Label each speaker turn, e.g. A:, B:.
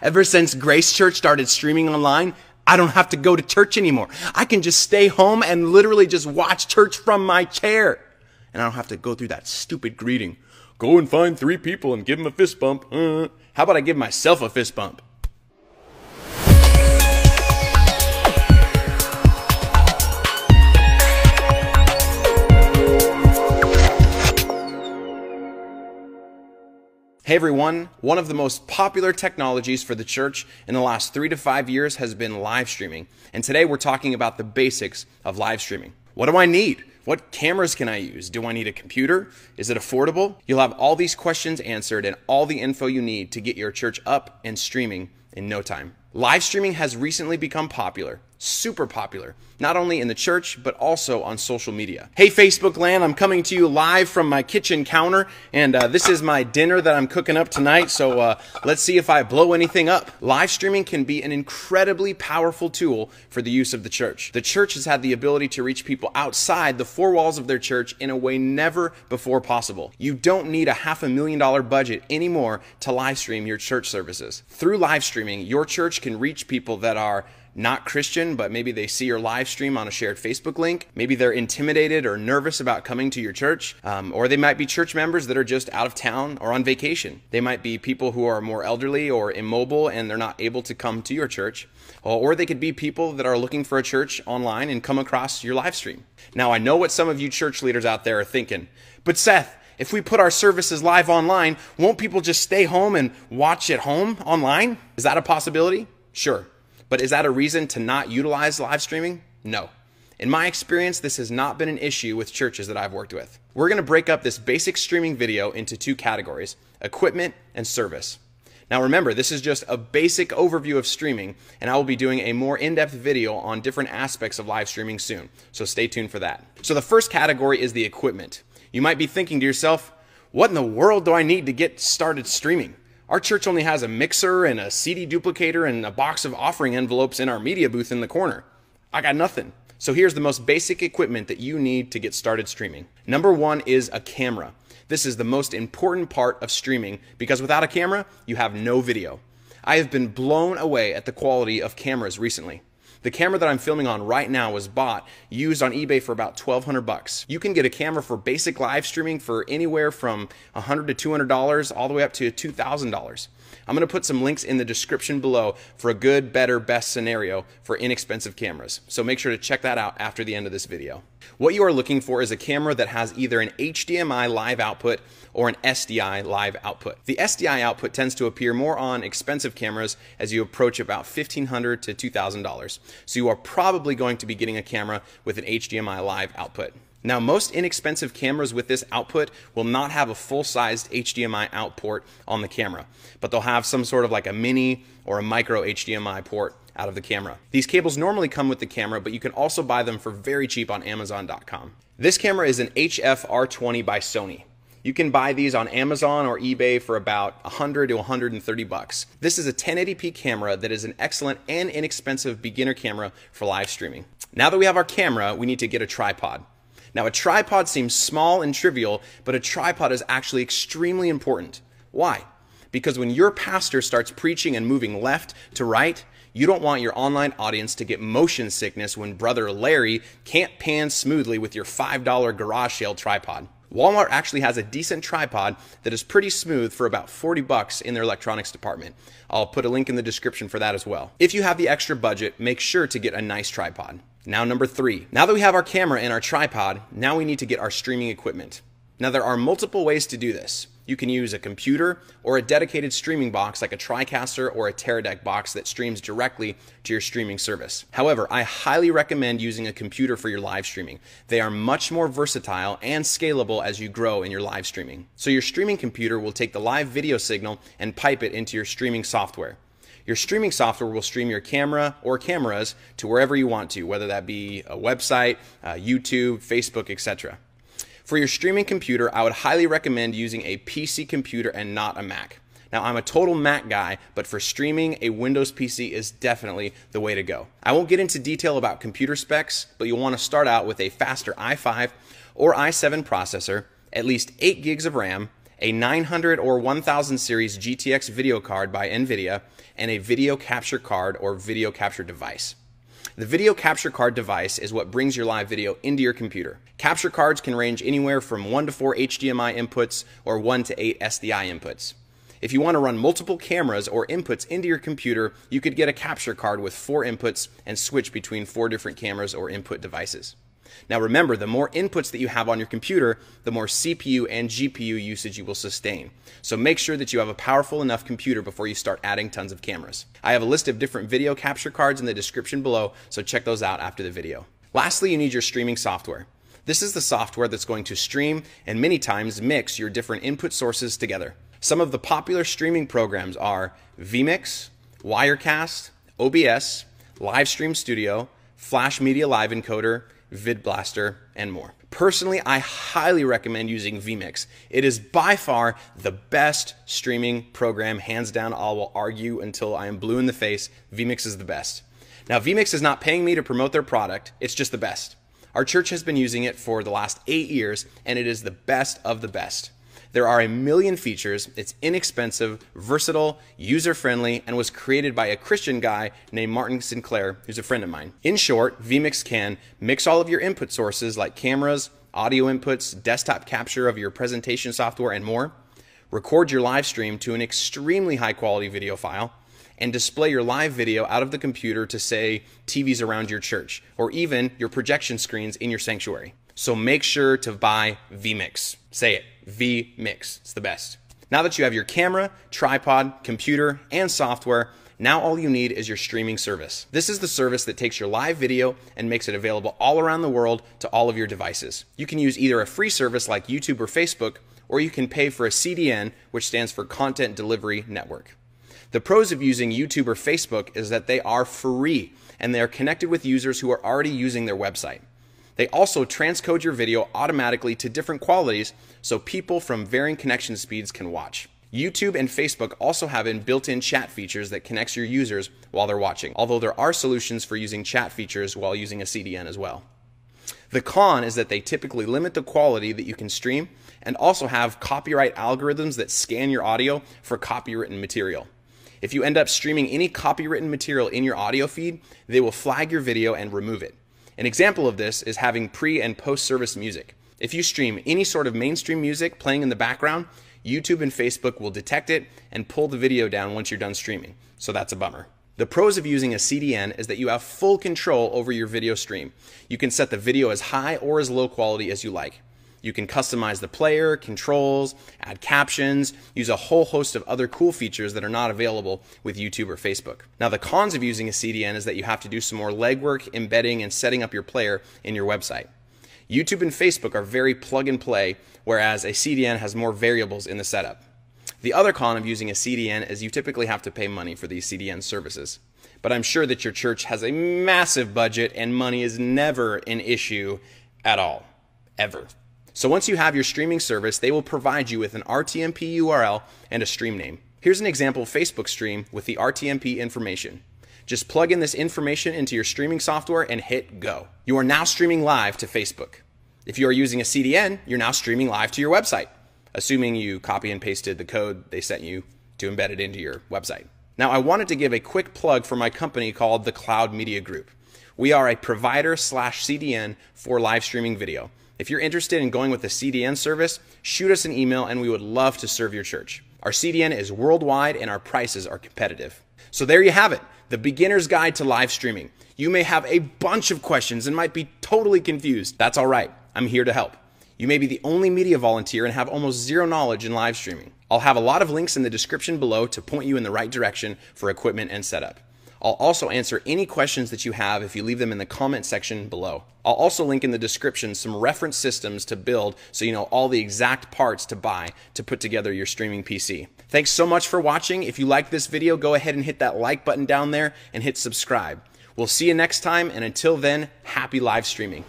A: Ever since Grace Church started streaming online, I don't have to go to church anymore. I can just stay home and literally just watch church from my chair. And I don't have to go through that stupid greeting. Go and find 3 people and give them a fist bump. How about I give myself a fist bump? Hey everyone, one of the most popular technologies for the church in the last 3 to 5 years has been live streaming. And today we're talking about the basics of live streaming. What do I need? What cameras can I use? Do I need a computer? Is it affordable? You'll have all these questions answered and all the info you need to get your church up and streaming in no time. Live streaming has recently become popular, super popular, not only in the church, but also on social media. Hey Facebook land, I'm coming to you live from my kitchen counter, and this is my dinner that I'm cooking up tonight, so let's see if I blow anything up. Live streaming can be an incredibly powerful tool for the use of the church. The church has had the ability to reach people outside the 4 walls of their church in a way never before possible. You don't need a $500,000 budget anymore to live stream your church services. Through live streaming, your church can reach people that are not Christian, but maybe they see your live stream on a shared Facebook link. Maybe they're intimidated or nervous about coming to your church, or they might be church members that are just out of town or on vacation. They might be people who are more elderly or immobile and they're not able to come to your church. Or they could be people that are looking for a church online and come across your live stream. Now, I know what some of you church leaders out there are thinking, but Seth, if we put our services live online, won't people just stay home and watch at home online? Is that a possibility? Sure. But is that a reason to not utilize live streaming? No. In my experience, this has not been an issue with churches that I've worked with. We're going to break up this basic streaming video into 2 categories, equipment and service. Now remember, this is just a basic overview of streaming, and I will be doing a more in-depth video on different aspects of live streaming soon, so stay tuned for that. So the first category is the equipment. You might be thinking to yourself, what in the world do I need to get started streaming? Our church only has a mixer and a CD duplicator and a box of offering envelopes in our media booth in the corner. I got nothing. So here's the most basic equipment that you need to get started streaming. Number 1 is a camera. This is the most important part of streaming because without a camera, you have no video. I have been blown away at the quality of cameras recently. The camera that I'm filming on right now was used on eBay for about $1,200. You can get a camera for basic live streaming for anywhere from $100 to $200 all the way up to $2,000. I'm going to put some links in the description below for a good, better, best scenario for inexpensive cameras. So make sure to check that out after the end of this video. What you are looking for is a camera that has either an HDMI live output or an SDI live output. The SDI output tends to appear more on expensive cameras as you approach about $1,500 to $2,000. So you are probably going to be getting a camera with an HDMI live output. Now, most inexpensive cameras with this output will not have a full-sized HDMI out port on the camera, but they'll have some sort of like a mini or a micro HDMI port out of the camera. These cables normally come with the camera, but you can also buy them for very cheap on Amazon.com. This camera is an HF-R20 by Sony. You can buy these on Amazon or eBay for about $100 to $130. This is a 1080p camera that is an excellent and inexpensive beginner camera for live streaming. Now that we have our camera, we need to get a tripod. Now, a tripod seems small and trivial, but a tripod is actually extremely important. Why? Because when your pastor starts preaching and moving left to right, you don't want your online audience to get motion sickness when Brother Larry can't pan smoothly with your $5 garage sale tripod. Walmart actually has a decent tripod that is pretty smooth for about $40 in their electronics department. I'll put a link in the description for that as well. If you have the extra budget, make sure to get a nice tripod. Now number 3. Now that we have our camera and our tripod, now we need to get our streaming equipment. Now there are multiple ways to do this. You can use a computer or a dedicated streaming box like a TriCaster or a Teradek box that streams directly to your streaming service. However, I highly recommend using a computer for your live streaming. They are much more versatile and scalable as you grow in your live streaming. So your streaming computer will take the live video signal and pipe it into your streaming software. Your streaming software will stream your camera or cameras to wherever you want to, whether that be a website, YouTube, Facebook, etc. For your streaming computer, I would highly recommend using a PC computer and not a Mac. Now, I'm a total Mac guy, but for streaming, a Windows PC is definitely the way to go. I won't get into detail about computer specs, but you'll want to start out with a faster i5 or i7 processor, at least 8 gigs of RAM, a 900 or 1000 series GTX video card by Nvidia, and a video capture card or video capture device. The video capture card device is what brings your live video into your computer. Capture cards can range anywhere from 1 to 4 HDMI inputs or 1 to 8 SDI inputs. If you want to run multiple cameras or inputs into your computer, you could get a capture card with 4 inputs and switch between 4 different cameras or input devices. Now remember, the more inputs that you have on your computer, the more CPU and GPU usage you will sustain. So make sure that you have a powerful enough computer before you start adding tons of cameras. I have a list of different video capture cards in the description below, so check those out after the video. Lastly, you need your streaming software. This is the software that's going to stream and many times mix your different input sources together. Some of the popular streaming programs are vMix, Wirecast, OBS, Livestream Studio, Flash Media Live Encoder, VidBlaster, and more. Personally, I highly recommend using vMix. It is by far the best streaming program, hands down. I will argue until I am blue in the face. vMix is the best. Now, vMix is not paying me to promote their product. It's just the best. Our church has been using it for the last 8 years, and it is the best of the best. There are a million features. It's inexpensive, versatile, user-friendly, and was created by a Christian guy named Martin Sinclair, who's a friend of mine. In short, vMix can mix all of your input sources like cameras, audio inputs, desktop capture of your presentation software, and more, record your live stream to an extremely high-quality video file, and display your live video out of the computer to, say, TVs around your church, or even your projection screens in your sanctuary. So make sure to buy vMix. Say it, vMix. It's the best. Now that you have your camera, tripod, computer, and software, now all you need is your streaming service. This is the service that takes your live video and makes it available all around the world to all of your devices. You can use either a free service like YouTube or Facebook, or you can pay for a CDN, which stands for Content Delivery Network. The pros of using YouTube or Facebook is that they are free and they are connected with users who are already using their website. They also transcode your video automatically to different qualities so people from varying connection speeds can watch. YouTube and Facebook also have built-in chat features that connects your users while they're watching, although there are solutions for using chat features while using a CDN as well. The con is that they typically limit the quality that you can stream and also have copyright algorithms that scan your audio for copywritten material. If you end up streaming any copywritten material in your audio feed, they will flag your video and remove it. An example of this is having pre- and post-service music. If you stream any sort of mainstream music playing in the background, YouTube and Facebook will detect it and pull the video down once you're done streaming. So that's a bummer. The pros of using a CDN is that you have full control over your video stream. You can set the video as high or as low quality as you like. You can customize the player, controls, add captions, use a whole host of other cool features that are not available with YouTube or Facebook. Now, the cons of using a CDN is that you have to do some more legwork, embedding, and setting up your player in your website. YouTube and Facebook are very plug and play, whereas a CDN has more variables in the setup. The other con of using a CDN is you typically have to pay money for these CDN services. But I'm sure that your church has a massive budget and money is never an issue at all, ever. So once you have your streaming service, they will provide you with an RTMP URL and a stream name. Here's an example Facebook stream with the RTMP information. Just plug in this information into your streaming software and hit go. You are now streaming live to Facebook. If you are using a CDN, you're now streaming live to your website, assuming you copy and pasted the code they sent you to embed it into your website. Now, I wanted to give a quick plug for my company called the Cloud Media Group. We are a provider/CDN for live streaming video. If you're interested in going with a CDN service, shoot us an email and we would love to serve your church. Our CDN is worldwide and our prices are competitive. So there you have it, the beginner's guide to live streaming. You may have a bunch of questions and might be totally confused. That's all right. I'm here to help. You may be the only media volunteer and have almost zero knowledge in live streaming. I'll have a lot of links in the description below to point you in the right direction for equipment and setup. I'll also answer any questions that you have if you leave them in the comment section below. I'll also link in the description some reference systems to build so you know all the exact parts to buy to put together your streaming PC. Thanks so much for watching. If you liked this video, go ahead and hit that like button down there and hit subscribe. We'll see you next time, and until then, happy live streaming.